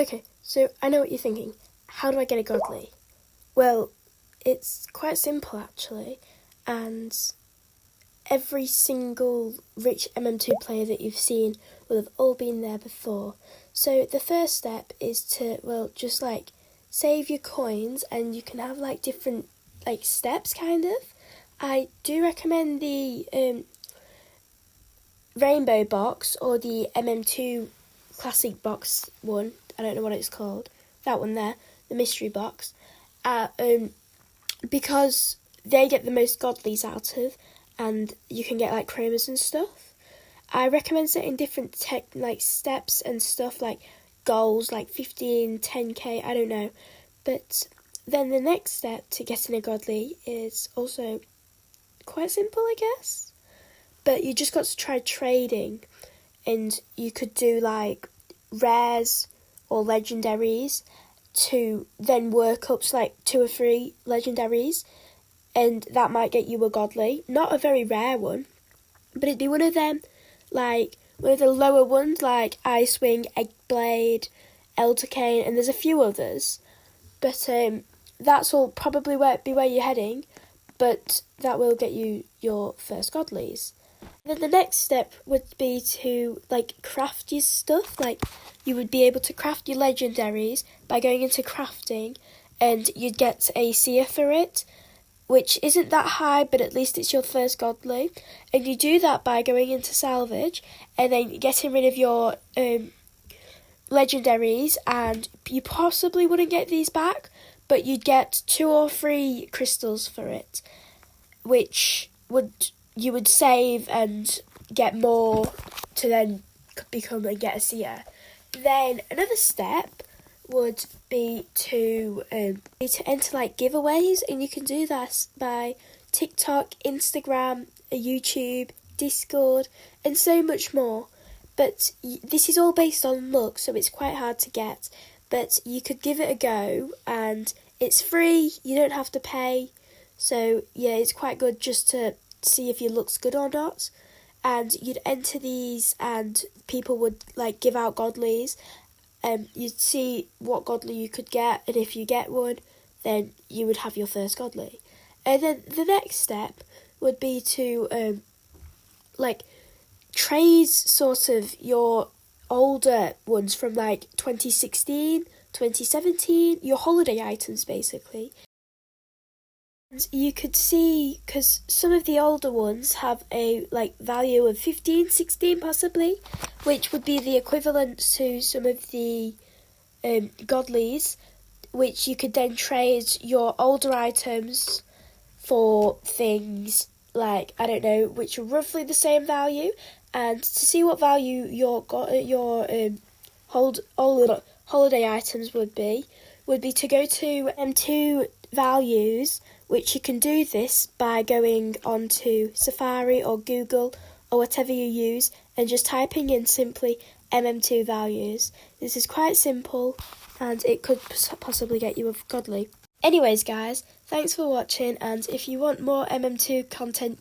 Okay, so I know what you're thinking. How do I get a godly? Well, it's quite simple actually, and every single rich MM2 player that you've seen will have all been there before. So the first step is to, well, just like save your coins, and you can have like different like steps kind of. I do recommend the rainbow box or the MM2 classic box one. I don't know what it's called. That one there, the mystery box. Because they get the most godlies out of, and you can get like chromas and stuff. I recommend setting different like steps and stuff, like goals, like 15, 10k, I don't know. But then the next step to getting a godly is also quite simple, I guess. But you just got to try trading, and you could do like rares or legendaries to then work up to like 2 or 3 legendaries, and that might get you a godly. Not a very rare one, but it'd be one of them, like one of the lower ones, like Icewing, Eggblade, Eldercane, and there's a few others. But that's all probably be where you're heading, but that will get you your first godlies. Then the next step would be to like craft your stuff. Like you would be able to craft your legendaries by going into crafting, and you'd get a seer for it, which isn't that high, but at least it's your first godly. And you do that by going into salvage and then getting rid of your legendaries, and you possibly wouldn't get these back, but you'd get 2 or 3 crystals for it, which you would save and get more to then become and get a seer. Then another step would be to enter like giveaways, and you can do that by TikTok, Instagram, YouTube, Discord, and so much more. But this is all based on luck, so it's quite hard to get. But you could give it a go, and it's free, you don't have to pay. So yeah, it's quite good just to see if your luck's good or not. And you'd enter these, and people would like give out godlies. You'd see what godly you could get, and if you get one, then you would have your first godly. And then the next step would be to like trade sort of your older ones from like 2016, 2017, your holiday items basically. And you could see, because some of the older ones have a like value of 15, 16 possibly, which would be the equivalent to some of the godlies, which you could then trade your older items for things like, I don't know, which are roughly the same value. And to see what value your holiday items would be to go to M2 values, which you can do this by going onto Safari or Google or whatever you use, and just typing in simply MM2 values. This is quite simple, and it could possibly get you a godly. Anyways guys, thanks for watching, and if you want more MM2 content,